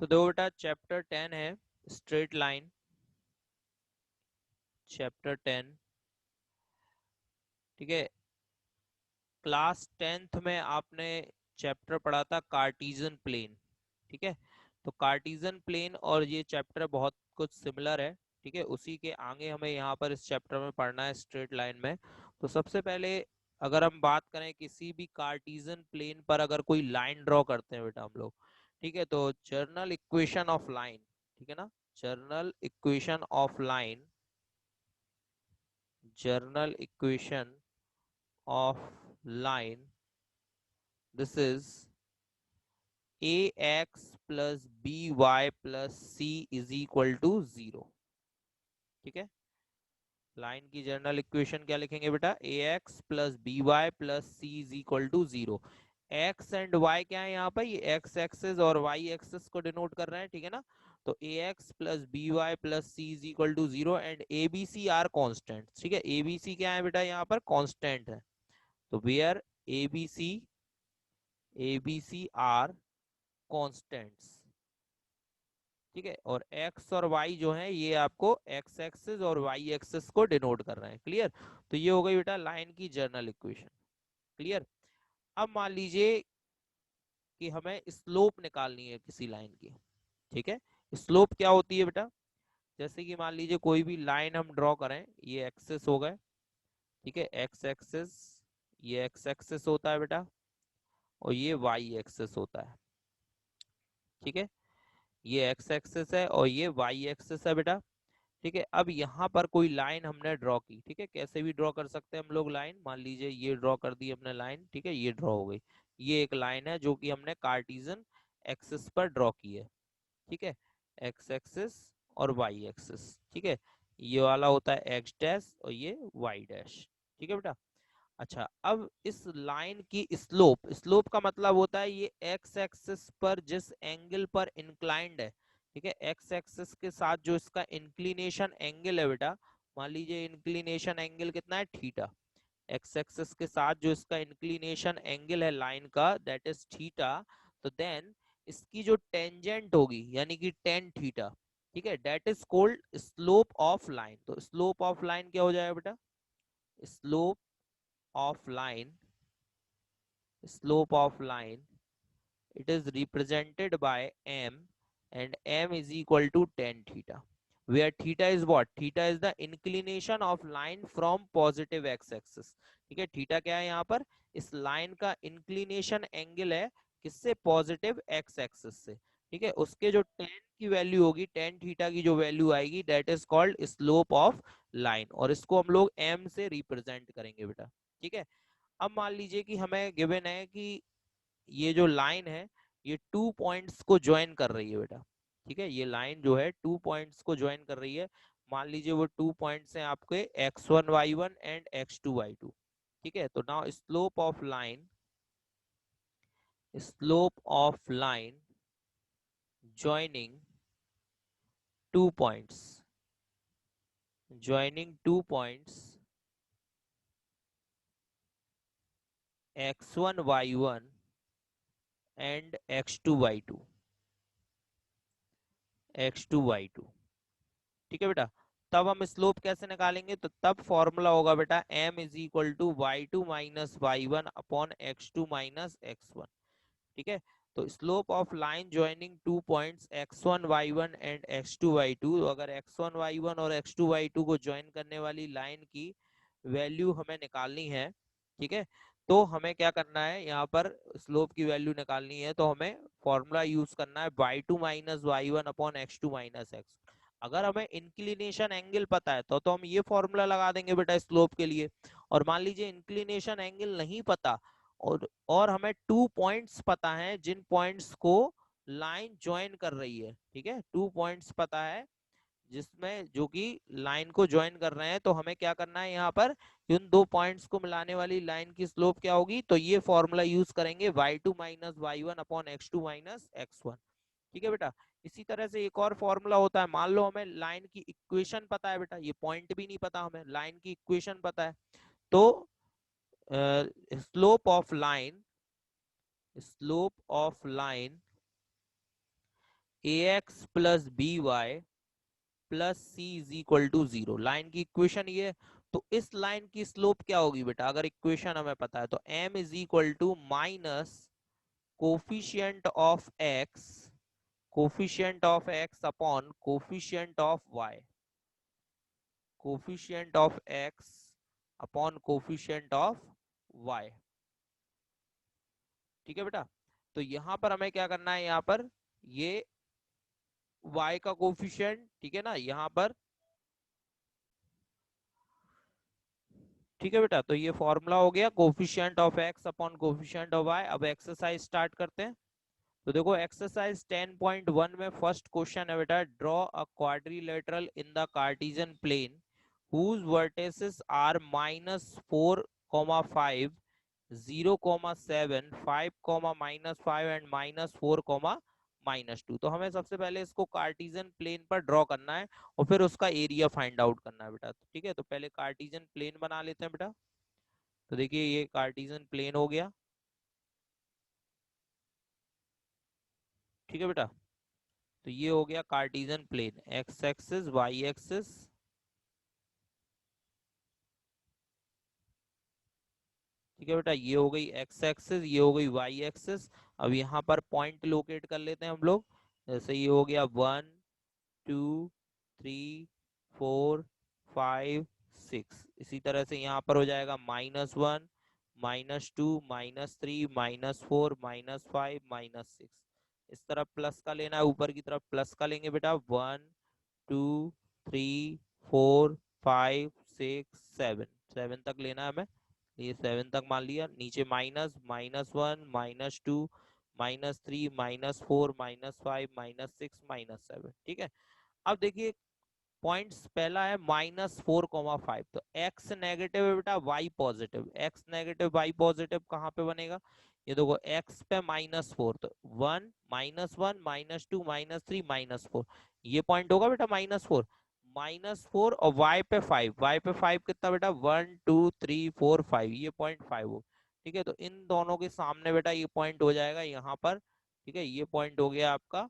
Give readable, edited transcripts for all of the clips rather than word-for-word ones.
तो देखो बेटा चैप्टर 10 है स्ट्रेट लाइन। चैप्टर 10, ठीक है। क्लास 10th में आपने चैप्टर पढ़ा था कार्टीजन प्लेन, ठीक है। तो कार्टीजन प्लेन और ये चैप्टर बहुत कुछ सिमिलर है, ठीक है। उसी के आगे हमें यहाँ पर इस चैप्टर में पढ़ना है स्ट्रेट लाइन में। तो सबसे पहले अगर हम बात करें किसी भी कार्टीजन प्लेन पर अगर कोई लाइन ड्रॉ करते हैं बेटा हम लोग, ठीक है, तो जर्नल इक्वेशन ऑफ लाइन, ठीक है ना। General equation of line, general equation of line, this is ax plus b y plus c is equal to 0, ठीक है। लाइन की जर्नल इक्वेशन क्या लिखेंगे बेटा, ax plus b y plus c is equal to 0। X and y क्या है यहाँ पर, ये एक्स एक्सेस और वाई एक्सेस को डिनोट कर रहे हैं, ठीक है ना। तो ax plus b y plus c is equal to 0 and a b c are constant, ठीक है। ए बी सी क्या है बेटा यहाँ पर, कॉन्स्टेंट है। तो where a b c are constants, ठीक है। और x और y जो है ये आपको x एक्सिस और y एक्सिस को डिनोट कर रहे हैं, क्लियर। तो ये हो गई बेटा लाइन की जर्नल इक्वेशन, क्लियर। अब मान लीजिए कि हमें स्लोप निकालनी है किसी लाइन की, ठीक है। स्लोप क्या होती है बेटा, जैसे कि मान लीजिए कोई भी लाइन हम ड्रॉ करें, ये एक्सिस हो गए, ठीक है, x एक्सिस, ये x एक्सिस होता है बेटा, और ये y एक्सिस होता है, ठीक है। ये x एक्सिस है और ये y एक्सिस है बेटा, ठीक है। अब यहाँ पर कोई लाइन हमने ड्रॉ की, ठीक है, कैसे भी ड्रॉ कर सकते हैं हम लोग लाइन। मान लीजिए ये ड्रॉ कर दी हमने लाइन, ठीक है, ये ड्रॉ हो गई। ये एक लाइन है जो कि हमने कार्टिजन एक्सिस पर ड्रॉ की है, ठीक है, एक्स एक्सिस और वाई एक्सिस, ठीक है। ये वाला होता है एक्स डैश और ये वाई डैश, ठीक है बेटा। अच्छा, अब इस लाइन की स्लोप, स्लोप का मतलब होता है ये एक्स एक्सिस पर जिस एंगल पर इंक्लाइंड है, ठीक है, एक्स एक्सिस के साथ जो इसका इंक्लिनेशन एंगल है बेटा, मान लीजिए इंक्लिनेशन एंगल कितना है, थीटा। एक्स एक्सिस के साथ जो इसका इंक्लिनेशन एंगल है लाइन का, दैट इज थीटा। तो देन इसकी जो टेंजेंट होगी यानी कि टेन थीटा, ठीक है, that is called slope of line. तो स्लोप ऑफ लाइन क्या हो जाएगा बेटा, slope of line, slope of line, it is represented by m, and m is equal to tan theta, where theta is what, theta is the inclination of line from positive x axis, ठीक है। Theta क्या है यहाँ पर, इस line का inclination angle है किससे, पॉजिटिव एक्स एक्सिस से, ठीक है। उसके जो टेन की वैल्यू होगी, टेन थीटा की जो वैल्यू आएगी, that is called slope of line, और इसको हम लोग m से रिप्रेजेंट करेंगे बेटा, ठीक है। अब मान लीजिए कि हमें गिवन है कि ये जो लाइन है ये टू पॉइंट्स को ज्वाइन कर रही है बेटा, ठीक है। ये लाइन जो है टू पॉइंट्स को ज्वाइन कर रही है। मान लीजिए वो टू पॉइंट्स हैं आपके x1y1 एंड x2y2, ठीक है। तो now slope of line joining two points, joining two points x1y1 and x2y2, ठीक है बेटा। तब हम स्लोप कैसे निकालेंगे, तो तब फॉर्मूला होगा बेटा m is equal to y2 minus y one upon x2 minus x1, ठीक है। तो slope of line joining two points x1 y1 and x2 y2, अगर x1 y1 और x2 y2 को ज्वाइन करने वाली लाइन की वैल्यू हमें निकालनी है, ठीक है, तो हमें क्या करना है, यहाँ पर स्लोप की वैल्यू निकालनी है तो हमें फॉर्मूला यूज करना है y2 minus y one upon x2 minus x। अगर हमें इंक्लिनेशन एंगल पता है तो हम ये फॉर्मूला लगा देंगे बेटा स्लोप के लिए। और मान लीजिए इंक्लिनेशन एंगल नहीं पता, और हमें टू पॉइंट्स पता है जिन पॉइंट्स को लाइन ज्वाइन कर रही है, ठीक है, टू पॉइंट्स पता है जिसमें जो कि लाइन को ज्वाइन कर रहे हैं, तो हमें क्या करना है, यहाँ पर इन दो पॉइंट्स को मिलाने वाली लाइन की स्लोप क्या होगी, तो ये फॉर्मूला यूज करेंगे y2 minus y one upon x2 minus x1, ठीक है बेटा। इसी तरह से एक और फॉर्मूला होता है, मान लो हमें लाइन की इक्वेशन पता है बेटा, ये पॉइंट भी नहीं पता, हमें लाइन की इक्वेशन पता है। तो slope of line, slope of line a x plus b y plus c is equal to 0। Line की इक्वेशन ये है। तो इस लाइन की स्लोप क्या होगी बेटा, अगर इक्वेशन हमें पता है तो m is equal to minus coefficient of x, coefficient of x upon coefficient of y, coefficient of x upon coefficient of y। ठीक है बेटा। तो यहां पर हमें क्या करना है, यहां पर ये y का कोफिशिएंट, ठीक है ना, यहां पर, ठीक है बेटा। तो ये फॉर्मूला हो गया coefficient of x upon coefficient of y। अब एक्सरसाइज स्टार्ट करते हैं। तो देखो एक्सरसाइज 10.1 में फर्स्ट क्वेश्चन है बेटा, draw a quadrilateral in the Cartesian plane whose vertices are -4, 5, 0, 7, 5, -5 and -4, -2। तो हमें सबसे पहले इसको कार्टेशियन प्लेन पर ड्रॉ करना है और फिर उसका एरिया फाइंड आउट करना है बेटा। ठीक है, तो पहले कार्टेशियन प्लेन बना लेते हैं बेटा। तो देखिए ये कार्टेशियन प्लेन हो गया। ठीक है बेटा। तो ये हो गया Cartesian plane, x axis y axis. ठीक है बेटा, ये हो गई एक्स एक्सिस, ये हो गई वाई एक्सिस। अब यहाँ पर पॉइंट लोकेट कर लेते हैं हम लोग। जैसे ये हो गया 1, 2, 3, 4, 5, 6। इसी तरह से यहाँ पर हो जाएगा -1, -2, -3, -4, -5, -6। इस तरफ प्लस का लेना है, ऊपर की तरफ प्लस का लेंगे बेटा। 1, 2, 3, 4, 5, 6, 7, 7 तक लेना है हमें। ये 7 तक मान लिया। नीचे माइनस, -1, -2, -3, -4, -5, -6, -7। ठीक है। अब देखिए पॉइंट्स, पहला है -4, 5। तो x नेगेटिव है बेटा, y positive. x negative y positive कहाँ पे बनेगा, ये देखो x पे -4, तो 1, -1, -2, -3, -4, ये पॉइंट होगा बेटा -4। -4 और y पे 5, y पे 5 कितना बेटा, 1, 2, 3, 4, 5, ये पॉइंट 5 हो। ठीक है, तो इन दोनों के सामने बेटा ये पॉइंट हो जाएगा यहाँ पर। ठीक है, ये पॉइंट हो गया आपका।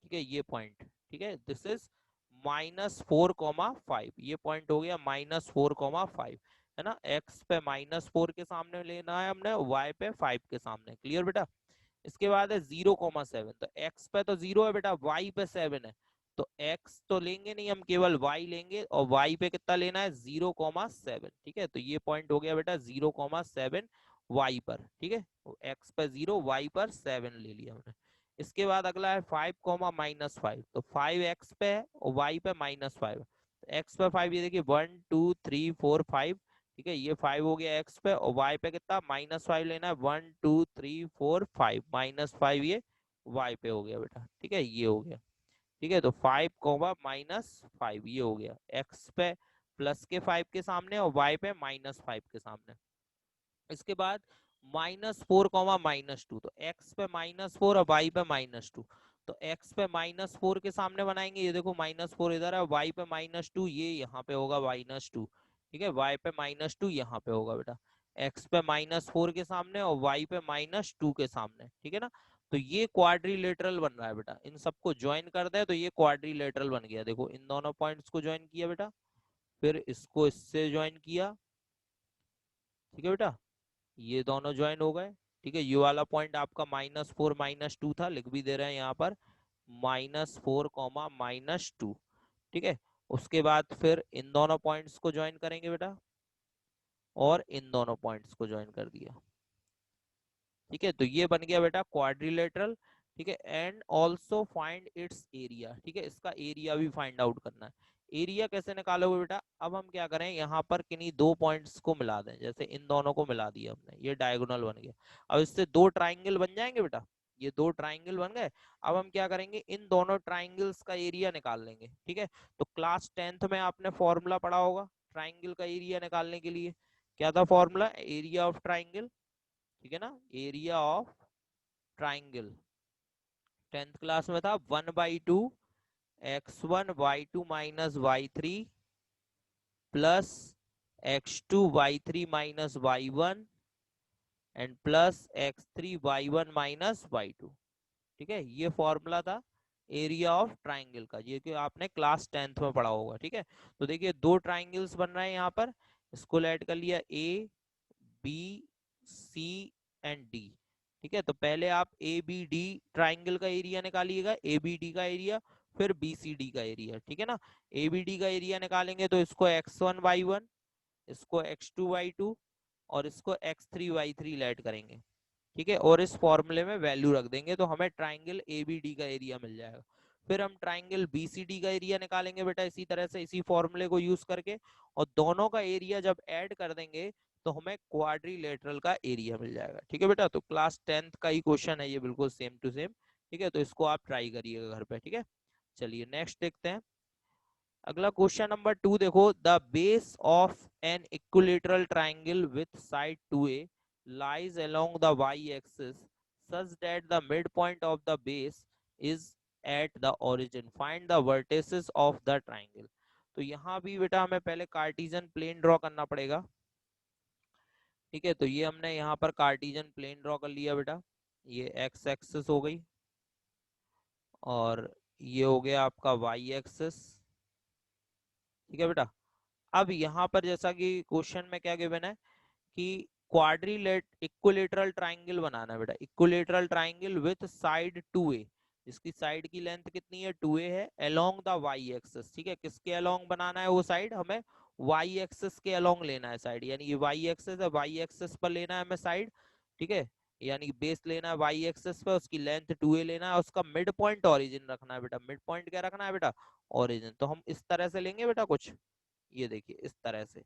ठीक है, ये पॉइंट, ठीक है, दिस इज -4, 5। ये पॉइंट हो गया -4, 5, है ना। एक्स पे -4 के सामने लेना है हमने, वाई पे 5 के सामने। क्लियर बेटा। इसके बाद है 0, 7। तो एक्स पे तो 0 है बेटा, वाई पे 7 है। तो एक्स तो लेंगे नहीं हम, केवल वाई लेंगे। और वाई पे कितना लेना है, 0, 7। ठीक है, तो ये पॉइंट हो गया बेटा 0, 7 वाई पर। ठीक है, एक्स पे 0, वाई पर 7 ले लिया हमने। इसके बाद अगला है 5, -5। तो 5 एक्स पे है और वाई पे -5। एक्स पे 5, ये देखिए 1, 2, 3, 4, 5। ठीक है, ये 5 हो गया एक्स पे, और वाई पे कितना -5 लेना है। 1, 2, 3, 4, 5, -5 ये वाई पे हो गया बेटा। ठीक है, ये हो गया। ठीक है, तो 5, -5 ये हो गया एक्स पे प्लस के 5 के सामने और वाई पे -5 के सामने। इसके बाद -4, -2। तो एक्स पे -4 और वाई पे -2। तो एक्स पे -4 के सामने बनाएंगे, ये देखो -4 इधर है, वाई पे -2, ये यहाँ पे होगा -2। ठीक है, वाई पे -2 यहाँ पे होगा बेटा। एक्स पे -4 के सामने और वाई पे -2 के सामने। ठीक है ना। तो ये क्वाड्रिलेटरल बन रहा है बेटा। इन सबको ज्वाइन कर दे तो ये क्वाड्रिलेटरल बन गया। देखो इन दोनों पॉइंट्स को ज्वाइन किया बेटा, फिर इसको इससे ज्वाइन किया। ठीक है बेटा, ये दोनों ज्वाइन हो गए। ठीक है, ये वाला पॉइंट आपका -4, -2 था, लिख भी दे रहे हैं यहाँ पर, -4, -2। ठीक है, उसके बाद फिर इन दोनों पॉइंट्स को ज्वाइन करेंगे बेटा, और इन दोनों पॉइंट्स को ज्वाइन कर दिया। ठीक है, तो ये बन गया बेटा क्वाड्रिलेटरल। ठीक है, and also find its area. ठीक है, इसका एरिया भी फाइंड आउट करना है। एरिया कैसे निकालोगे बेटा, अब हम क्या करें, यहाँ पर किन्हीं दो पॉइंट्स को मिला दें। जैसे इन दोनों को मिला दिया हमने, ये डायगोनल बन गया। अब इससे दो ट्राइंगल बन जाएंगे बेटा, ये दो ट्राइंगल बन गए। अब हम क्या करेंगे, इन दोनों ट्राइंगल्स का एरिया निकाल लेंगे। ठीक है, तो क्लास 10th में आपने फॉर्मूला पढ़ा होगा ट्राइंगल का एरिया निकालने के लिए। क्या था फॉर्मूला, एरिया ऑफ ट्राइंगल। ठीक है ना, area of triangle 10th class में था 1/2 x1 y2 - y3 plus x2 y3 - y1 and plus x3 y1 - y2। ठीक है, ये फॉर्मूला था एरिया ऑफ ट्राइंगल का, ये कि आपने क्लास 10th में पढ़ा होगा। ठीक है, तो देखिए दो ट्राइंगल्स बन रहे हैं यहाँ पर, इसको ऐड कर लिया a b c and d. ठीक है, तो पहले आप ए बी डी ट्राइंगल का एरिया निकालिएगा, ए बी डी का एरिया, फिर बी सी डी का एरिया। ठीक है ना, ए बी डी का एरिया निकालेंगे तो इसको x1 y1, इसको x2 y2 और इसको x3 y3 ऐड करेंगे। ठीक है, और इस फॉर्मूले में वैल्यू रख देंगे तो हमें ट्राइंगल ए बी डी का एरिया मिल जाएगा। फिर हम ट्राइंगल बी सी डी का एरिया निकालेंगे बेटा इसी तरह से, इसी फॉर्मूले को यूज करके, और दोनों का एरिया जब ऐड कर देंगे तो हमें क्वाड्रिलेटरल का एरिया मिल जाएगा। ठीक है बेटा, तो क्लास 10th का ही क्वेश्चन है ये, बिल्कुल सेम टू सेम। ठीक है, तो इसको आप ट्राई करिएगा घर पे। ठीक है, चलिए नेक्स्ट देखते हैं। अगला क्वेश्चन नंबर 2 देखो, the base of an equilateral triangle with side 2a lies along the y-axis such that the midpoint of the base is at the origin. Find the vertices of the triangle. तो यहाँ भी बेटा हमें पहले Cartesian plane draw करना पड़ेगा। ठीक है, तो ये हमने यहाँ पर कार्टिजियन प्लेन ड्रॉ कर लिया बेटा, ये एक्स एक्सिस हो गई और ये हो गया आपका वाई एक्सिस। ठीक है बेटा, अब यहाँ पर जैसा कि क्वेश्चन में क्या गिवन है कि क्वाड्रिलेट इक्विलेटरल ट्राइंगल बनाना है बेटा, equilateral triangle with side 2a, जिसकी साइड की लेंथ कितनी है 2a है, अलोंग द वाई एक्सिस। ठीक है, किसके अलोंग बनाना है वो साइड, हमें वाई एक्सिस के अलोंग लेना है साइड, यानी ये वाई एक्सिस है, वाई एक्सिस पर लेना है हमें साइड। ठीक है, यानी बेस लेना है वाई एक्सिस पे, उसकी लेंथ 2a लेना है, उसका मिड पॉइंट ऑरिजिन रखना है बेटा। मिड पॉइंट क्या रखना है बेटा, ऑरिजिन। तो हम इस तरह से लेंगे बेटा कुछ, ये देखिए इस तरह से,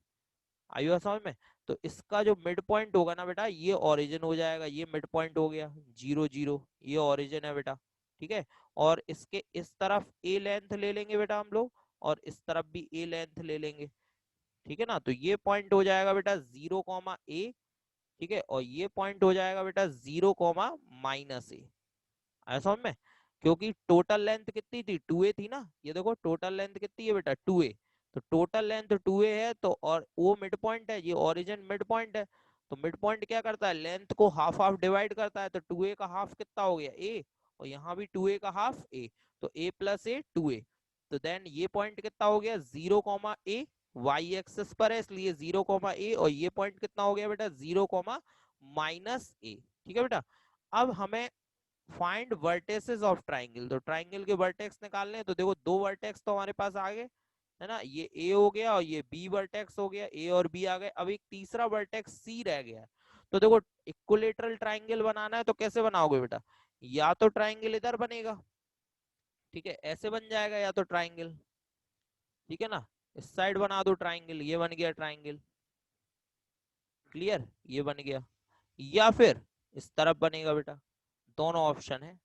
आयु समझ में। तो इसका जो मिड पॉइंट होगा ना बेटा, ये ओरिजिन हो जाएगा, ये मिड पॉइंट हो गया 0 0, ये ओरिजिन है बेटा। ठीक है, और इसके इस तरफ ए लेंथ ले लेंगे बेटा हम लोग, और इस तरफ भी ए लेंथ ले लेंगे। ठीक है ना, तो ये पॉइंट हो जाएगा बेटा 0 ए। ठीक है, और ये पॉइंट हो जाएगा बेटा 0 - ए। आया समझ में, क्योंकि टोटल लेंथ कितनी थी 2a थी ना, ये देखो टोटल लेंथ कितनी है बेटा 2a, तो टोटल लेंथ 2a है, तो और वो मिड पॉइंट है, ये ओरिजिन मिड पॉइंट है। तो मिड पॉइंट क्या करता है, लेंथ को हाफ हाफ डिवाइड करता है, तो 2a का हाफ कितना हो गया a, और यहाँ भी 2a का हाफ a, तो a + a 2a। तो देन ये पॉइंट कितना हो गया 0 ए, वाई एक्सिस पर है इसलिए 0 ए, और ये पॉइंट कितना हो गया बेटा 0 - ए। ठीक है बेटा, अब हमें फाइंड वर्टेसेस ऑफ ट्राइंगल, तो ट्राइंगल के वर्टेक्स निकालने हैं। तो देखो दो वर्टेक्स तो हमारे पास आ गए है ना, ये ए हो गया और ये बी वर्टेक्स हो गया, ए और बी आ गए। अब एक तीसरा वर्टेक्स सी रह गया है। तो देखो इक्विलेटरल ट्राइंगल बनाना है तो कैसे बनाओगे बेटा, या तो ट्राइंगल इधर बनेगा, ठीक है ऐसे बन जाएगा, या तो ट्राइंगल, ठीक है ना, इस साइड बना दो ट्राइंगल, ये बन गया ट्राइंगल, क्लियर, ये बन गया, या फिर इस तरफ बनेगा बेटा, दोनों ऑप्शन है,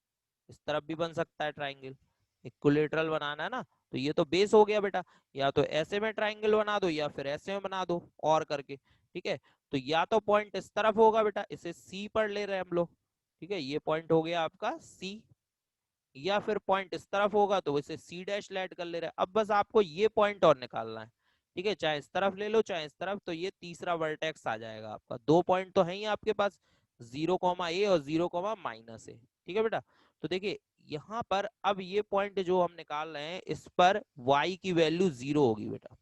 इस तरफ भी बन सकता है ट्राइंगल। इक्विलेटरल बनाना है ना, तो ये तो बेस हो गया बेटा, या तो ऐसे में ट्राइंगल बना दो या फिर ऐसे में बना दो और करके। ठीक है, तो या तो पॉइंट इस तरफ होगा बेटा, इसे सी पर ले रहे हैं हम लोग। ठीक है, ये पॉइंट हो गया आपका सी, या फिर पॉइंट इस तरफ होगा तो इसे सी डैश ऐड कर ले रहे हैं। अब बस आपको ये पॉइंट और निकालना है। ठीक है, चाहे इस तरफ ले लो चाहे इस तरफ, तो ये तीसरा वर्टेक्स आ जाएगा आपका। दो पॉइंट तो है ही आपके पास, 0 ए और 0 - ए। ठीक है बेटा, तो देखिए यहाँ पर अब ये पॉइंट जो हम निकाल रहे हैं, इस पर y की वैल्यू 0 होगी बेटा,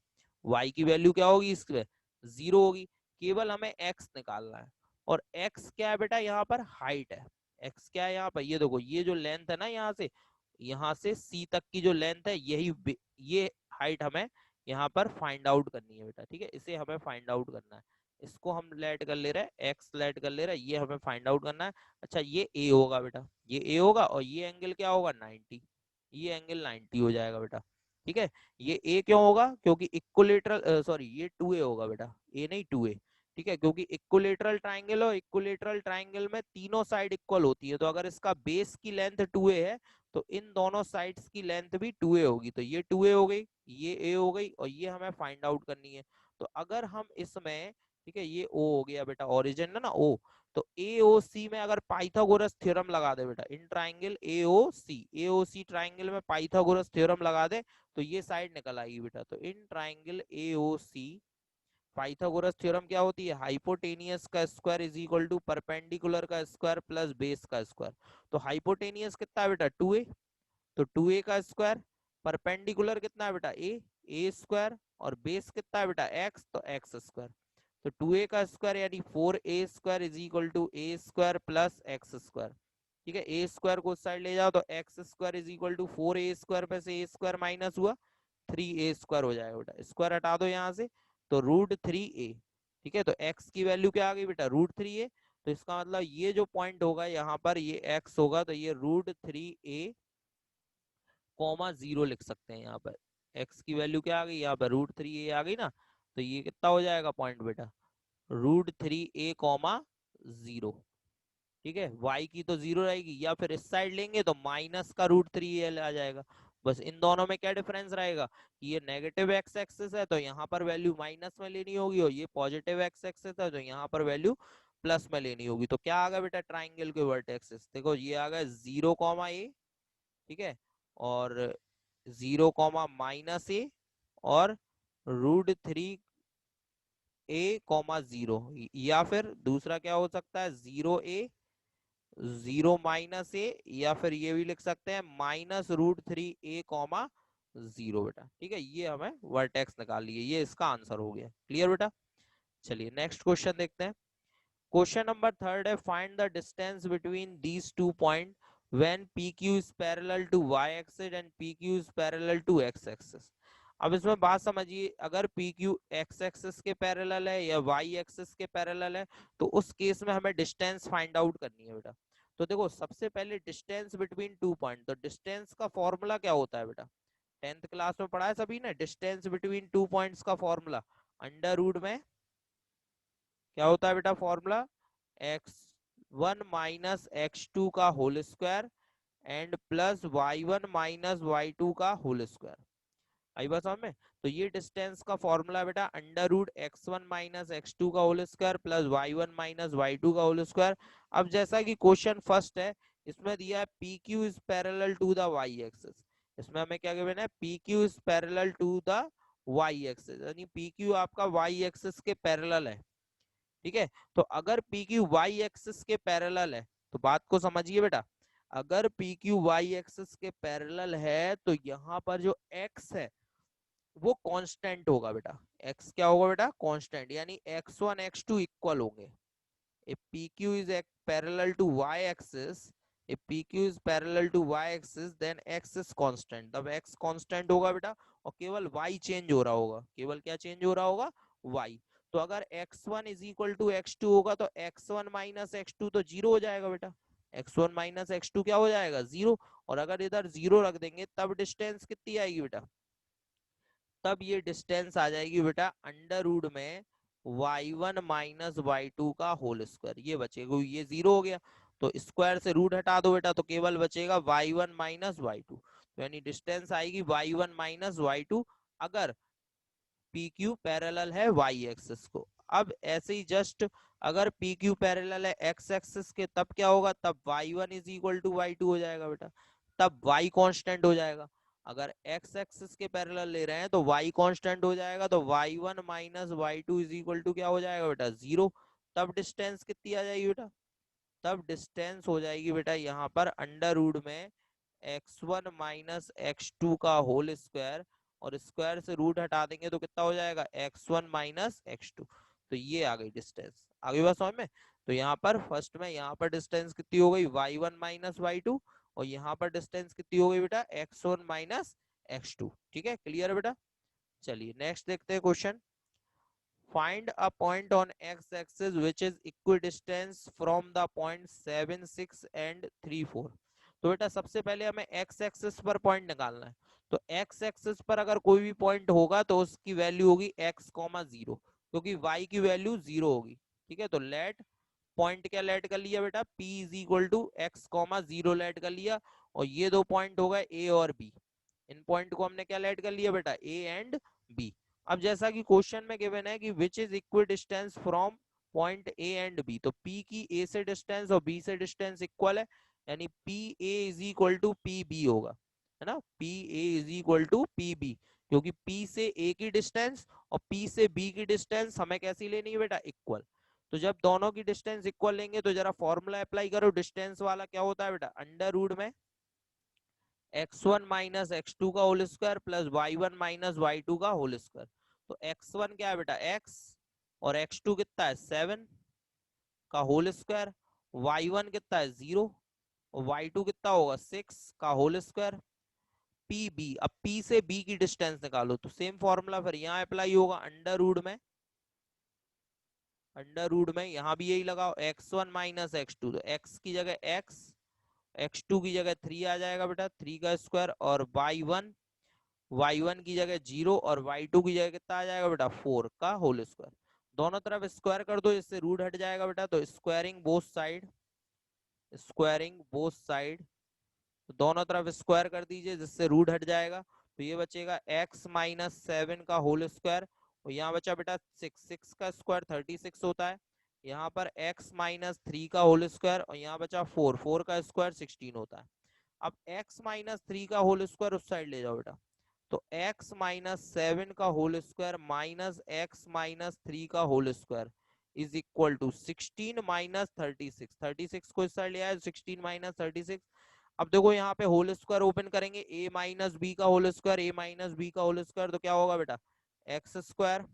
y की वैल्यू क्या होगी इसमें 0 होगी, केवल हमें x निकालना है। और x क्या है बेटा, यहाँ पर हाइट है। x क्या है यहाँ पर, ये देखो ये जो लेंथ है ना, यहाँ से c तक की जो लेंथ है, ये हाइट हमें यहाँ पर फाइंड आउट करनी है बेटा। ठीक है, इसे हमें फाइंड आउट करना है, इसको हम लेट कर ले रहे हैं, x लेट कर ले रहे हैं, ये हमें फाइंड आउट करना है। अच्छा ये a होगा बेटा, ये a होगा, और ये एंगल क्या होगा 90, ये एंगल 90 हो जाएगा बेटा। ठीक है, ये a क्यों होगा, क्योंकि इक्विलेटरल सॉरी ये 2a होगा बेटा, a नहीं 2a। ठीक है, क्योंकि इक्विलेटरल ट्राइंगल और इक्विलेटरल ट्राइंगल में तीनों साइड इक्वल होती है, तो अगर इसका बेस की लेंथ 2a है तो इन दोनों साइड्स की लेंथ भी 2a होगी, तो ये 2a हो गई, ये a हो गई, और ये हमें फाइंड आउट करनी है। तो अगर हम इसमें, ठीक है ये o हो गया बेटा, ओरिजिन है ना o, तो AOC में अगर पाइथागोरस थ्योरम लगा दे बेटा, इन ट्राइंगल AOC ट्राइंगल में पाइथागोरस थ्योरम लगा दे तो ये साइड निकल आएगी बेटा। तो in triangle AOC Pythagoras theorem क्या होती है, हाइपोटेनियस का square is equal to perpendicular का स्क्वायर प्लस बेस का स्क्वायर। तो हाइपोटेनियस कितना है बेटा 2a, तो 2a का स्क्वायर, परपेंडिकुलर कितना है बेटा ए स्क्वायर, और बेस कितना है बेटा एक्स, तो एक्स स्क्वायर। तो 2a का स्क्वायर यानी 4a square is equal to a square plus x square. ठीक है, ए स्क्वायर को उस साइड ले जाओ तो x square is equal to 4a square पे से ए स्क्वायर माइनस हुआ 3a स्क्वायर हो जाएगा बेटा, स्क्वायर हटा दो यहाँ से तो √3a। ठीक है, तो x की वैल्यू क्या आ गई बेटा √3a। तो इसका मतलब ये जो पॉइंट होगा यहाँ पर ये x होगा, तो ये √3a, 0 लिख सकते हैं यहाँ पर। x की वैल्यू क्या आ गई यहाँ पर √3a आ गई ना, तो ये कितना हो जाएगा पॉइंट बेटा √3a, 0। ठीक है, y की तो 0 रहेगी, या फिर इस साइड लेंगे तो माइनस का √3a आ जाएगा। बस इन दोनों में क्या डिफरेंस रहेगा, ये नेगेटिव एक्स एक्सिस है तो यहाँ पर वैल्यू माइनस में लेनी होगी, और ये पॉजिटिव एक्स एक्सिस है तो यहाँ पर वैल्यू प्लस में लेनी होगी। तो क्या आ गया बेटा ट्राइंगल के वर्टेक्सेस, देखो ये आ गया 0, ठीक है, और 0, -a, और √3a, 0, या फिर दूसरा क्या हो सकता है 0a, 0 या फिर ये भी लिख सकते हैं -√3a, 0 बेटा। ठीक है, ये हमें वर्टेक्स निकाल लिए, ये इसका आंसर हो गया। क्लियर बेटा, चलिए नेक्स्ट क्वेश्चन देखते हैं। क्वेश्चन नंबर 3 है, find the distance between these two point when PQ is parallel to y axis and PQ is parallel to x axis. अब इसमें बात समझिए, अगर PQ x एक्सिस के पैरेलल है या y एक्सिस के पैरेलल है तो उस केस में हमें डिस्टेंस फाइंड आउट करनी है बेटा। तो देखो सबसे पहले डिस्टेंस बिटवीन टू पॉइंट, तो डिस्टेंस का फॉर्मूला क्या होता है बेटा, 10th क्लास में पढ़ा है सभी ने, डिस्टेंस बिटवीन टू पॉइंट्स का फॉर्मूला अंडर रूट में क्या होता है बेटा फॉर्मूला, x1 माइनस x2 का whole square and plus y1 minus y2 का होल स्क्वायर। आई बात समझ में, तो ये डिस्टेंस का फॉर्मूला बेटा √x1 माइनस x2 का whole square plus y1 minus y2 का होल स्क्वायर। अब जैसा कि क्वेश्चन फर्स्ट है, इसमें दिया है PQ is parallel to the y axis, इसमें हमें क्या गिवन है PQ is parallel to the y axis, यानी PQ आपका y एक्सिस के पैरेलल है। ठीक है, तो अगर PQ y एक्सिस के पैरेलल है तो बात को समझिए बेटा, अगर PQ y एक्सिस के पैरेलल है तो यहाँ पर जो x है वो कांस्टेंट होगा बेटा। x क्या होगा बेटा कांस्टेंट, यानी x1 x2 इक्वल होंगे। if PQ is parallel to y axis, if PQ is parallel to y axis then x is constant, तब x constant होगा बेटा, और केवल y चेंज हो रहा होगा, केवल क्या चेंज हो रहा होगा y। तो अगर x1 is equal to x2 होगा तो x1 माइनस x2 तो 0 हो जाएगा बेटा, x1 माइनस x2 क्या हो जाएगा 0। और अगर इधर 0 रख देंगे तब डिस्टेंस कितनी आएगी बेटा, तब ये डिस्टेंस आ जाएगी बेटा अंडर रूट में y1 माइनस y2 का होल स्क्वायर, ये बचेगा, ये 0 हो गया तो स्क्वायर से रूट हटा दो बेटा, तो केवल बचेगा y1 माइनस y2, तो यानी डिस्टेंस आएगी y1 माइनस y2 अगर PQ पैरेलल है y एक्सिस को। अब ऐसे ही जस्ट अगर PQ पैरेलल है x एक्सिस के तब क्या होगा, तब y1 is equal to y2 हो जाएगा बेटा, तब y कांस्टेंट हो जाएगा। अगर x एक्सिस के पैरेलल ले रहे हैं तो y कांस्टेंट हो जाएगा, तो y1 minus y2 is equal to क्या हो जाएगा बेटा 0। तब डिस्टेंस कितनी आ जाएगी बेटा, तब डिस्टेंस हो जाएगी बेटा यहाँ पर अंडर रूट में x1 माइनस x2 का होल स्क्वायर, और स्क्वायर से रूट हटा देंगे तो कितना हो जाएगा x1 माइनस x2। तो ये आ गई डिस्टेंस, आगे बात समझ में। तो यहाँ पर फर्स्ट में यहाँ पर डिस्टेंस कितनी हो गई y1 माइनस y2, और यहाँ पर डिस्टेंस कितनी हो गई बेटा x1 माइनस x2। ठीक है, क्लियर है बेटा, चलिए नेक्स्ट देखते हैं question. Find a point on x-axis which is equidistant from the point 7, 6 and 3, 4। तो बेटा सबसे पहले हमें x एक्सिस पर पॉइंट निकालना है, तो x एक्सिस पर अगर कोई भी पॉइंट होगा तो उसकी वैल्यू होगी x, 0, क्योंकि y की वैल्यू 0 होगी। ठीक है, तो लेट पॉइंट क्या लेट कर लिया बेटा P is equal to x, 0 let कर लिया, और ये दो पॉइंट हो गए A और B, इन पॉइंट को हमने क्या लेट कर लिया बेटा A एंड B। अब जैसा कि क्वेश्चन में गिवन है कि which is equal distance from point a and b, तो P की A से डिस्टेंस और B से डिस्टेंस इक्वल है, यानी PA is equal to PB होगा, है ना, PA is equal to PB, क्योंकि P से A की डिस्टेंस और P से B की डिस्टेंस हमें कैसी लेनी है बेटा इक्वल। तो जब दोनों की डिस्टेंस इक्वल लेंगे तो जरा फॉर्मूला अप्लाई करो, डिस्टेंस वाला क्या होता है बेटा अंडर रूट में x1 माइनस x2 का whole square plus y1 minus y2 का होल स्क्वायर। तो x1 क्या है बेटा x, और x2 कितना है 7 का होल स्क्वायर, y1 कितना है 0 और y2 कितना होगा 6 का होल स्क्वायर। पी बी, अब P से B की डिस्टेंस निकालो, तो सेम फॉर्मूला फिर यहाँ अप्लाई होगा, अंडर रूट में यहाँ भी यही लगाओ, x1 माइनस x2, तो x की जगह x, x2 की जगह 3 आ जाएगा बेटा, 3 का स्क्वायर, और y1 की जगह 0 और y2 की जगह कितना आ जाएगा बेटा 4 का होल स्क्वायर। दोनों तरफ स्क्वायर कर दो, इससे रूट हट जाएगा बेटा, तो स्क्वायरिंग बोथ साइड दोनों तरफ स्क्वायर कर दीजिए जिससे रूट हट जाएगा। तो ये बचेगा x माइनस 7 का होल स्क्वायर, और यहाँ बचा बेटा 6 का स्क्वायर 36 होता है, यहाँ पर x माइनस 3 का होल स्क्वायर, और यहाँ बचा 4 का स्क्वायर 16 होता है। अब x माइनस 3 का होल स्क्वायर उस साइड ले जाओ बेटा, तो x माइनस 7 का whole square minus x minus 3 का whole square is equal to 16 minus 36, 36 को इस साइड ले आए 16 माइनस 36। अब देखो यहाँ पे होल स्क्वायर ओपन करेंगे, a माइनस बी का whole square, a minus b का होल स्क्वायर, तो क्या होगा बेटा एक्स स्क्वायर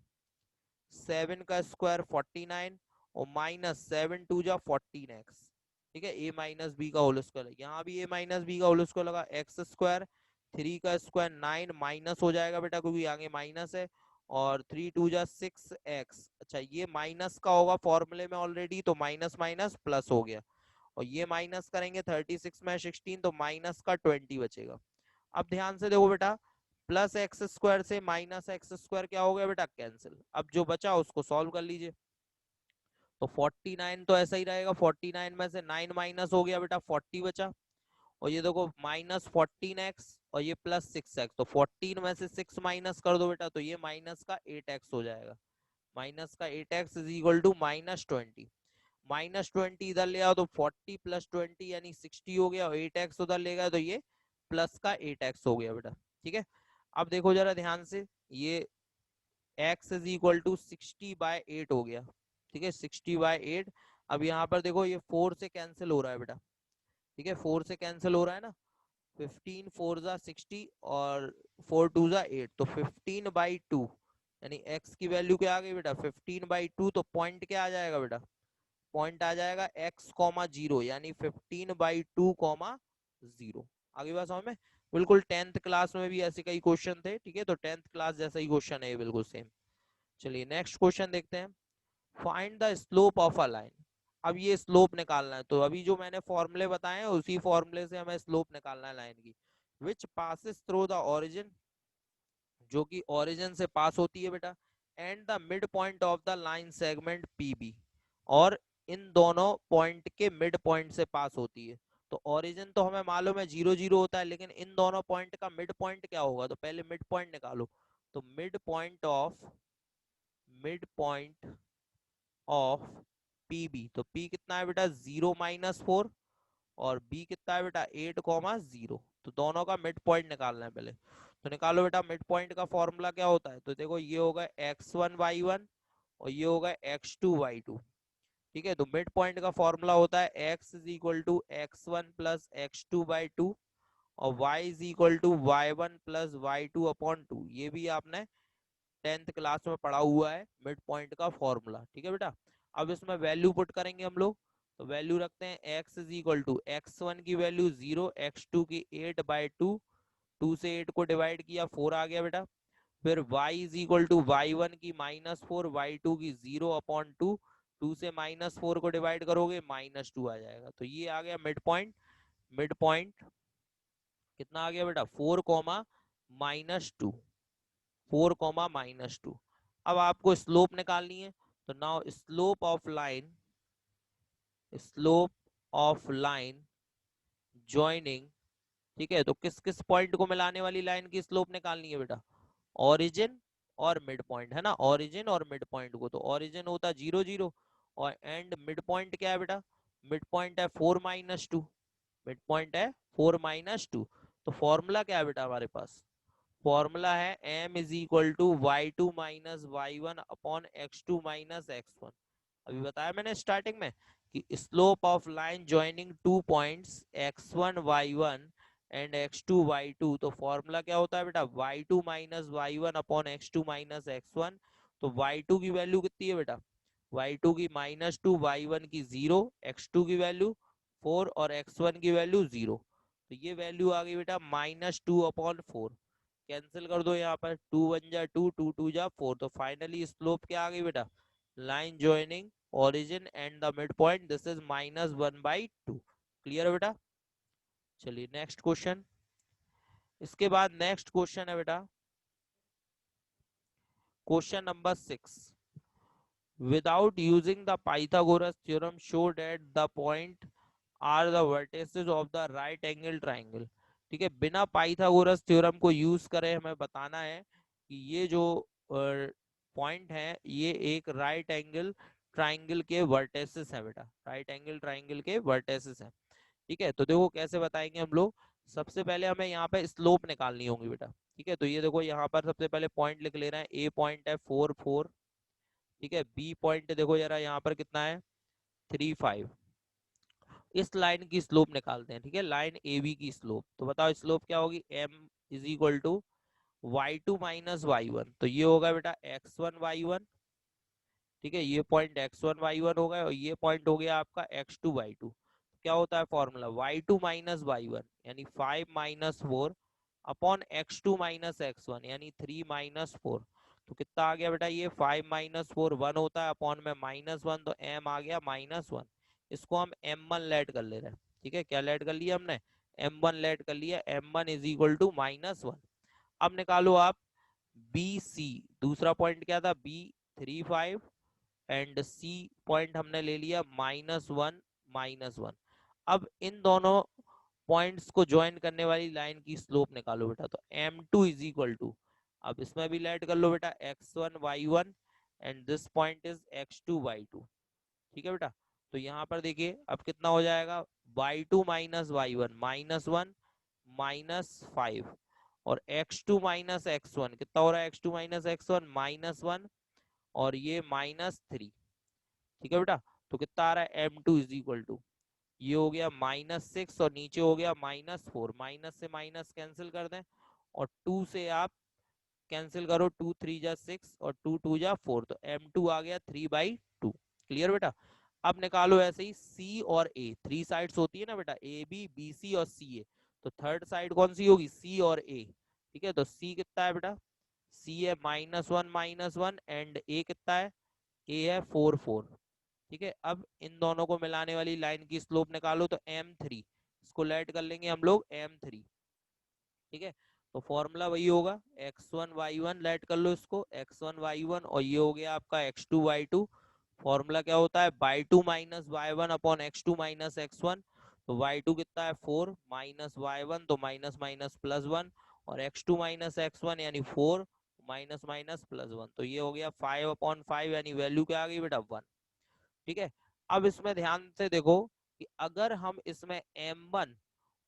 7 का स्क्वायर 49 और माइनस 7 टू जा 14x। ठीक है, a माइनस बी का होल स्क्वायर, यहाँ भी a माइनस बी का होल स्क्वायर लगा, एक्स स्क्वायर 3 का स्क्वायर 9 माइनस हो जाएगा बेटा क्योंकि आगे माइनस है, और 3 टू जा 6x। अच्छा ये माइनस का होगा फॉर्मूले में ऑलरेडी, तो माइनस माइनस प्लस हो गया, और ये माइनस करेंगे 36 में 16 तो माइनस का 20 बचेगा। अब ध्यान से देखो बेटा, प्लस एक्स स्क्वायर से माइनस एक्स स्क्वायर क्या हो गया बेटा कैंसिल। अब जो बचा उसको सॉल्व कर लीजिए, तो 49 तो ऐसा ही रहेगा, 49 में से 9 माइनस हो गया बेटा 40 बचा, और ये देखो माइनस 14x और ये प्लस 6x, तो 14 में से 6 माइनस कर दो बेटा, तो ये माइनस का 8x हो जाएगा, माइनस का 8x इज इक्वल टू -20। -20 इधर ले आओ तो 40 प्लस 20 यानी 60 हो गया, और 8x उधर ले गया तो ये प्लस का 8x हो गया बेटा। ठीक है, अब देखो जरा ध्यान से, ये x इज इक्वल टू 60/8 हो गया। ठीक है 60/8। अब यहाँ पर देखो ये 4 से कैंसिल हो रहा है बेटा, ठीक है 4 से कैंसिल हो रहा है ना, 15 4 जा 60 और 4 2 जा 8, तो 15/2 यानी x की वैल्यू क्या आ गई बेटा 15/2, तो पॉइंट क्या आ जाएगा बेटा, पॉइंट आ जाएगा x कॉमा 0 यानी 15/2 कॉमा 0। आगे बात समझ में, बिल्कुल 10th क्लास में भी ऐसे कई क्वेश्चन थे। ठीक है, तो 10th क्लास जैसा ही क्वेश्चन है बिल्कुल सेम। चलिए नेक्स्ट क्वेश्चन देखते हैं, find the slope of a line. अब ये स्लोप निकालना है, तो अभी जो मैंने फॉर्मूले बताए हैं उसी फॉर्मूले से हमें स्लोप निकालना है लाइन की। Which passes through the origin, जो कि ओरिजिन से पास होती है बेटा, and the mid point of the line segment PB, और इन दोनों पॉइंट के मिड पॉइंट से पास होती है। तो ओरिजिन तो हमें मालूम है 0 0 होता है, लेकिन इन दोनों पॉइंट का मिड पॉइंट क्या होगा, तो पहले मिड पॉइंट निकालो। तो मिड पॉइंट ऑफ पीबी, तो पी कितना है बेटा 0 - 4, और बी कितना है बेटा 8, 0, तो दोनों का मिड पॉइंट निकालना है पहले। तो निकालो बेटा, मिड पॉइंट का फॉर्मूला क्या होता है, तो देखो ये होगा x1 y1 और ये होगा x2 y2। ठीक है, तो मिड पॉइंट का फॉर्मूला होता है x is equal to x1 plus x2/2 और y is equal to y1 plus y2/2। ये भी आपने 10th क्लास में पढ़ा हुआ है मिड पॉइंट का फॉर्मूला। ठीक है बेटा, अब इसमें वैल्यू पुट करेंगे हम लोग, तो वैल्यू रखते हैं x is equal to x1 की वैल्यू 0, x2 की 8/2, 2 से 8 को डिवाइड किया 4 आ गया बेटा, फिर y is equal to y1 की -4, y2 की 0/2, 2 से -4 को डिवाइड करोगे -2 आ जाएगा, तो ये आ गया मिड पॉइंट। मिड पॉइंट कितना आ गया बेटा 4, -2। अब आपको स्लोप निकालनी है, तो now slope of line joining. ठीक है, तो किस किस पॉइंट को मिलाने वाली लाइन की स्लोप निकालनी है बेटा, ओरिजिन और मिड पॉइंट, है ना, ओरिजिन और मिड पॉइंट को, तो ओरिजिन होता है 0 0 और एंड मिड पॉइंट क्या है बेटा, मिड पॉइंट है 4 - 2, मिड पॉइंट है 4 - 2। तो फॉर्मूला क्या है बेटा हमारे पास, फॉर्मूला है m is equal to y2 minus y1 upon x2 minus x1। अभी बताया मैंने स्टार्टिंग में कि slope of line joining two points x1 y1 and x2 y2, तो फॉर्मूला क्या होता है बेटा y2 minus y1 upon x2 minus x1। तो y2 की वैल्यू कितनी है बेटा, y2 की -2, y1 की 0, x2 की वैल्यू 4 और x1 की वैल्यू 0। तो ये वैल्यू आ गई बेटा -2/4। कैंसिल कर दो यहाँ पर, 2 1 जा 2, 2 2 जा 4। तो फाइनली स्लोप क्या आ गई बेटा, line joining origin and the mid point, this is -1/2। Clear बेटा। चलिए नेक्स्ट क्वेश्चन। इसके बाद नेक्स्ट क्वेश्चन है बेटा question number 6। Without using the Pythagoras theorem, show that the point are the vertices of the right angle triangle। ठीक है, बिना Pythagoras theorem को यूज करे हमें बताना है कि ये जो पॉइंट है ये एक राइट एंगल ट्राइंगल के वर्टेसिस है बेटा, राइट एंगल ट्राइंगल के वर्टेसिस है। ठीक है, तो देखो कैसे बताएंगे हम लोग। सबसे पहले हमें यहाँ पे स्लोप निकालनी होगी बेटा। ठीक है, तो ये देखो यहाँ पर सबसे पहले पॉइंट लिख ले रहे हैं। ए पॉइंट है 4 4। ठीक है, बी पॉइंट देखो जरा यहाँ पर कितना है 3 5। इस लाइन की स्लोप निकालते हैं। ठीक है, लाइन ए बी की स्लोप, तो बताओ स्लोप क्या होगी, m is equal to y2 minus y1। तो ये होगा बेटा x1 y1। ठीक है, ये पॉइंट x1 y1 होगा और ये पॉइंट हो गया आपका x2 y2। क्या होता है फॉर्मूला, y2 माइनस y1 यानी 5 minus 4 upon x2 minus x1 यानी 3 माइनस 4। तो कितना आ गया बेटा, ये 5 माइनस 4 1 होता है, अपॉन में -1, तो m आ गया -1। इसको हम m1 लेट कर ले रहे हैं। ठीक है, क्या लेट कर लिया हमने, m1 लेट कर लिया। m1 is equal to -1। अब निकालो आप बी सी, दूसरा पॉइंट क्या था बी 3 5 एंड सी पॉइंट हमने ले लिया -1 -1। अब इन दोनों पॉइंट्स को ज्वाइन करने वाली लाइन की स्लोप निकालो बेटा। तो m2 इज इक्वल टू, अब इसमें भी लेट कर लो बेटा, x1 y1 and this point is x2 y2। ठीक है बेटा, तो यहाँ पर देखिए अब कितना हो जाएगा, y2 माइनस y1 -1 -5 और x2 माइनस x1 कितना हो रहा है, x2 माइनस x1 -1 और ये -3। ठीक है बेटा, तो कितना आ रहा है m2 इज इक्वल टू, ये हो गया -6 और नीचे हो गया -4। माइनस से माइनस कैंसिल कर दें और 2 से आप कैंसिल करो, 2 3 जा 6 और 2 2 जा 4। तो m2 आ गया 3/2। क्लियर बेटा। अब निकालो ऐसे ही सी और ए, थ्री साइड्स होती है ना बेटा, ए बी बी सी और सी ए। तो थर्ड साइड कौन सी होगी, सी और ए। ठीक है, तो सी कितना है बेटा, सी है -1 एंड ए कितना है, ए है 4 4। ठीक है, अब इन दोनों को मिलाने वाली लाइन की स्लोप निकालो, तो m3, इसको लेट कर लेंगे हम लोग m3। ठीक है, तो फॉर्मूला वही होगा x1 y1, लेट कर लो इसको x1 y1 और ये हो गया आपका x2 y2। फॉर्मूला क्या होता है y2 minus y1 upon x2 minus x1। तो y2 कितना है 4 माइनस y1 तो माइनस माइनस +1 और x2 माइनस x1 यानी 4 माइनस माइनस +1। तो ये हो गया 5/5 यानी वैल्यू क्या आ गई बेटा 1। ठीक है, अब इसमें ध्यान से देखो कि अगर हम इसमें m1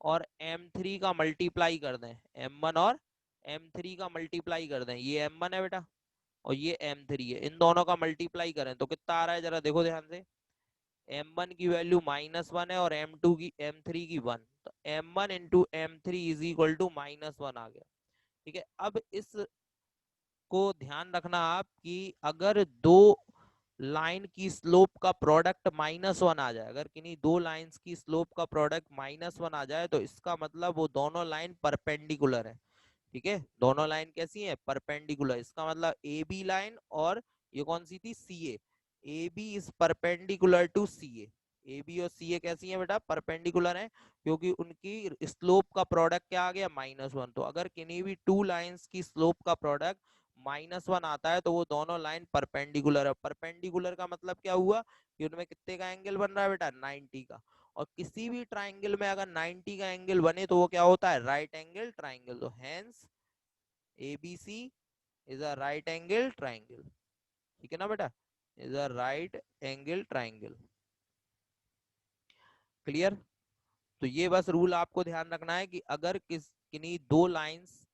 और m3 का मल्टीप्लाई कर दें, m1 और m3 का मल्टीप्लाई कर दें, ये m1 है बेटा और ये m3 है, इन दोनों का मल्टीप्लाई करें तो कितना आ रहा है जरा देखो ध्यान से। m1 की वैल्यू -1 है और m3 की 1, तो m1 into m3 is equal to -1 आ गया। ठीक है, अब इस को ध्यान रखना आप कि अगर दो लाइन की स्लोप का प्रोडक्ट -1 आ जाए, अगर किन्हीं दो लाइंस की स्लोप का प्रोडक्ट -1 आ जाए तो इसका मतलब वो दोनों लाइन परपेंडिकुलर है। ठीक है, दोनों लाइन कैसी है, परपेंडिकुलर। इसका मतलब ए बी लाइन और ये कौन सी थी, C A B is perpendicular to C A B और सी ए कैसी है बेटा, परपेंडिकुलर है, क्योंकि उनकी स्लोप का प्रोडक्ट क्या आ गया -1। तो अगर किन्हीं भी टू लाइंस की स्लोप का प्रोडक्ट -1 आता है तो वो दोनों लाइन परपेंडिकुलर है। परपेंडिकुलर का मतलब क्या हुआ कि उनमें कितने का एंगल बन रहा है बेटा, 90 का। और किसी भी ट्राइंगल में अगर 90 का एंगल बने तो वो क्या होता है, राइट एंगल ट्राइंगल। तो hence ABC is a right angle triangle. ठीक है ना बेटा, is a right angle triangle. Clear. तो ये बस रूल आपको ध्यान रखना है कि अगर किन्हीं दो लाइंस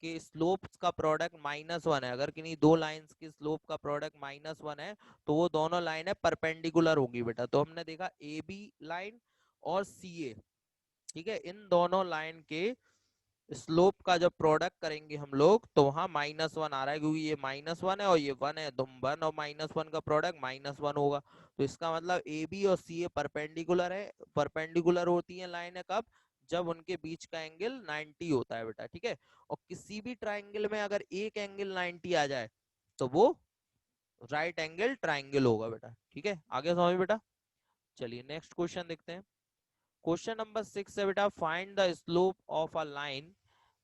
के स्लोप्स का प्रोडक्ट -1 है, अगर किन्हीं दो लाइंस की स्लोप का प्रोडक्ट -1 है तो वो दोनों लाइन है परपेंडिकुलर होगी बेटा। तो हमने देखा ए बी लाइन और सी ए, ठीक है, इन दोनों लाइन के स्लोप का जब प्रोडक्ट करेंगे हम लोग तो वहां -1 आ रहा है, क्योंकि ये -1 है और ये 1 है, तो 1 और -1 का प्रोडक्ट -1 होगा। तो इसका मतलब ए बी और सी ए परपेंडिकुलर है। परपेंडिकुलर होती है लाइन कब? जब उनके बीच का एंगल 90 होता है बेटा। ठीक है, और किसी भी ट्राइंगल में अगर एक एंगल 90 आ जाए तो वो राइट एंगल ट्राइंगल होगा बेटा। ठीक है, आगे समझ बेटा। चलिए नेक्स्ट क्वेश्चन देखते हैं। क्वेश्चन नंबर 6 है बेटा, find the slope of a line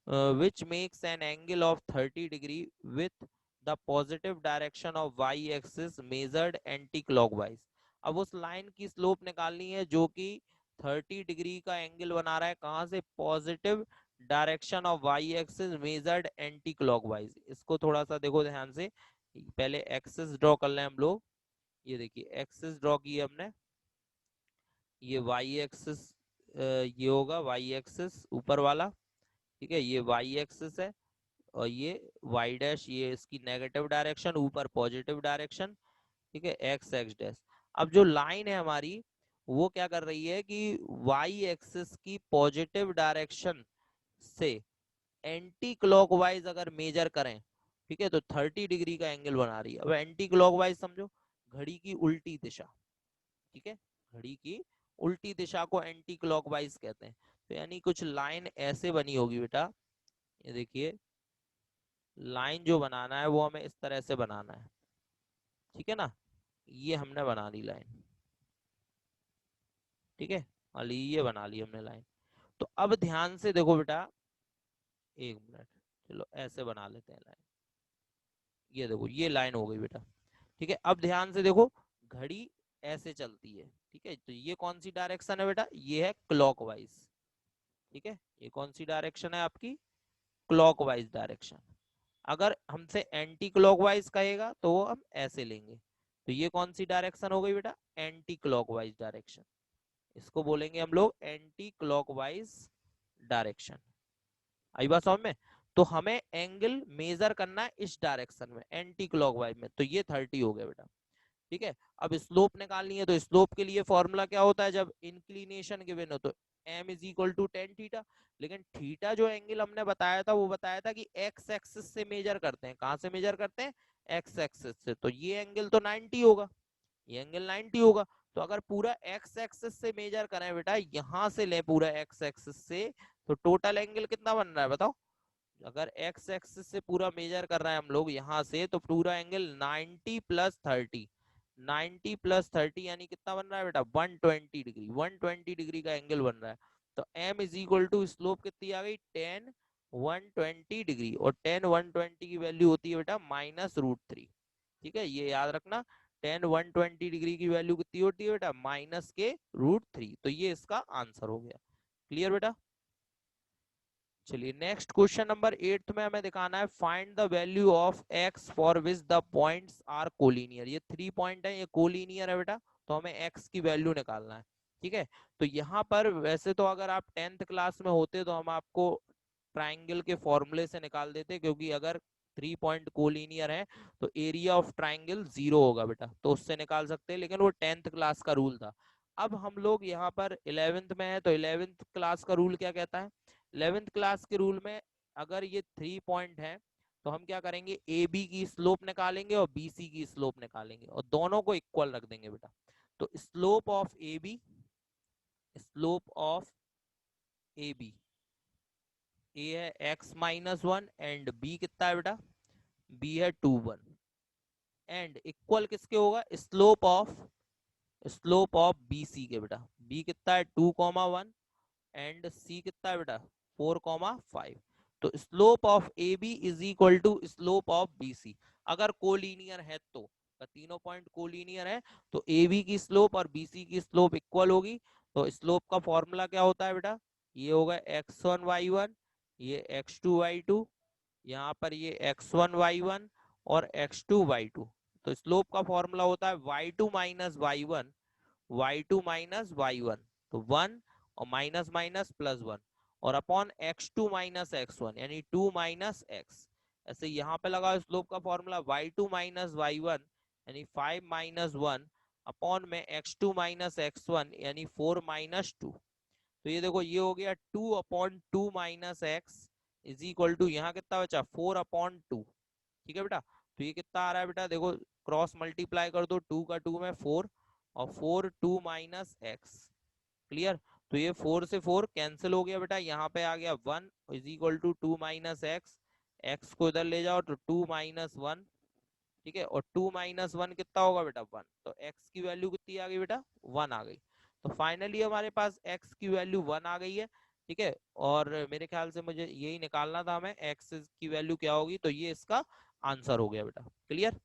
which makes an angle of 30 degree with the positive direction of y axis measured anti-clockwise। अब उस लाइन की स्लोप निकालनी है जो कि 30 डिग्री का एंगल बना रहा है। कहां से? Positive direction of y axis measured anti clockwise. इसको थोड़ा सा देखो ध्यान से, पहले एक्सिस ड्रॉ कर लें हम लोग। ये देखिए एक्सिस ड्रॉ की हमने, ये वाई एक्सिस, ये होगा वाई एक्सिस ऊपर वाला। ठीक है, ये वाई एक्सिस है और ये वाई डैश, ये इसकी नेगेटिव डायरेक्शन, ऊपर पॉजिटिव डायरेक्शन। ठीक है, एक्स एक्स डैश। अब जो लाइन है हमारी वो क्या कर रही है कि वाई एक्सिस की पॉजिटिव डायरेक्शन से एंटी क्लॉकवाइज अगर मेजर करें, ठीक है, तो 30 डिग्री का एंगल बना रही है। अब एंटी क्लॉकवाइज समझो, घड़ी की उल्टी दिशा। ठीक है, घड़ी की उल्टी दिशा को एंटी क्लॉकवाइज कहते हैं। तो यानी कुछ लाइन ऐसे बनी होगी बेटा, ये देखिए लाइन जो बनाना है वो हमें इस तरह से बनाना है। ठीक है ना, ये हमने बना ली लाइन। ठीक है, अली ये बना ली हमने लाइन। तो अब ध्यान से देखो बेटा, एक मिनट, चलो ऐसे बना लेते हैं लाइन। ये देखो ये लाइन हो गई बेटा। ठीक है, अब ध्यान से देखो, घड़ी ऐसे चलती है। ठीक है, तो ये कौन सी डायरेक्शन है बेटा? ये है क्लॉकवाइज। ठीक है, ये कौन सी डायरेक्शन है आपकी? Clockwise direction. अगर हमसे एंटी क्लॉकवाइज कहेगा तो वो हम ऐसे लेंगे। तो ये कौन सी डायरेक्शन हो गई बेटा? Anti clockwise direction. इसको बोलेंगे हम लोग एंटी क्लॉकवाइज डायरेक्शन। आई बात समझ में? तो हमें एंगल मेजर करना है इस डायरेक्शन में, एंटी क्लॉकवाइज में। तो ये 30 हो गया बेटा। ठीक है, अब स्लोप निकालनी है, तो स्लोप के लिए फॉर्मूला क्या होता है जब इंक्लिनेशन गिवन हो? तो m is equal to tan theta. लेकिन थीटा जो एंगल हमने बताया था वो बताया था कि एक्स एक्सिस से मेजर करते हैं। कहां से मेजर करते हैं? एक्स एक्सिस से। तो ये एंगल तो 90 होगा, ये एंगल 90 होगा। तो अगर पूरा एक्स एक्सिस से मेजर करें बेटा, यहां से ले पूरा एक्स एक्सिस से, तो टोटल एंगल कितना बन रहा है बताओ? अगर एक्स एक्सिस से पूरा मेजर कर रहे हैं हम लोग यहाँ से, तो पूरा एंगल 90 प्लस 30, 90 प्लस 30 यानी कितना बन रहा है बेटा? 120 डिग्री, 120 डिग्री का एंगल बन रहा है। तो m is equal to slope कितनी आ गई? 10 120 डिग्री, और 10 120 की वैल्यू होती है बेटा -√3। ठीक है, ये याद रखना, 10 120 डिग्री की वैल्यू कितनी होती है बेटा? -√3। तो ये इसका आंसर हो गया। क्लियर बेटा? चलिए नेक्स्ट क्वेश्चन नंबर 8 में हमें दिखाना है, find the value of x for which the points are collinear. ये 3 पॉइंट है, ये कोलिनियर है बेटा, तो हमें x की वैल्यू निकालना है। ठीक है, तो यहाँ पर वैसे तो अगर आप 10th क्लास में होते तो हम आपको ट्राइंगल के फॉर्मूले से निकाल देते, क्योंकि अगर 3 पॉइंट कोलिनियर है तो एरिया ऑफ ट्राइंगल 0 होगा बेटा, तो उससे निकाल सकते हैं। लेकिन वो 10th क्लास का रूल था। अब हम लोग यहाँ पर 11th में है, तो 11th क्लास का रूल क्या कहता है? 11th क्लास के रूल में अगर ये 3 पॉइंट है तो हम क्या करेंगे? ए बी की स्लोप निकालेंगे और बी सी की स्लोप निकालेंगे, और दोनों को इक्वल रख देंगे बेटा। तो slope of A B, slope of A B, A है x-1 एंड बी कितना है बेटा? बी है 2 1, एंड इक्वल किसके होगा? स्लोप ऑफ बी सी के बेटा। बी कितना है? 2,1, एंड सी कितना है बेटा? 4,5। तो slope of A B is equal to slope of b c. अगर कोलिनियर है तो, तीनों पॉइंट कोलिनियर है, तो ए बी की स्लोप और बी सी की स्लोप इक्वल होगी। तो स्लोप का फॉर्मूला क्या होता है बेटा? ये होगा x1 y1, ये x2 y2, यहाँ पर ये x1 y1 और x2 y2। तो स्लोप का फॉर्मूला होता है y2 minus y1, y2 minus y1, तो 1 और माइनस माइनस +1, और अपॉन x2 माइनस x1 यानी 2 माइनस x। ऐसे यहाँ पे लगा स्लोप का फॉर्मूला y2 माइनस y1 यानी 5 माइनस 1, अपॉन में x2 माइनस x1 यानी 4 माइनस 2। तो ये देखो ये हो गया 2/2 minus x is equal to, यहाँ कितना बचा 4/2। ठीक है बेटा, तो ये कितना आ रहा है बेटा, देखो क्रॉस मल्टीप्लाई कर दो, 2 का 2 में 4, और 4 2 माइनस एक्स। क्लियर, तो ये 4 से 4 कैंसिल हो गया बेटा, यहाँ पे आ गया 1 is equal to 2 minus x. X को इधर ले जाओ तो 2 माइनस 1। ठीक है, और 2 माइनस 1 कितना होगा बेटा 1, तो एक्स की वैल्यू कितनी आ गई बेटा 1 आ गई। तो फाइनली हमारे पास एक्स की वैल्यू 1 आ गई है। ठीक है, और मेरे ख्याल से मुझे यही निकालना था हमें एक्स की वैल्यू क्या होगी, तो ये इसका आंसर हो गया बेटा। क्लियर।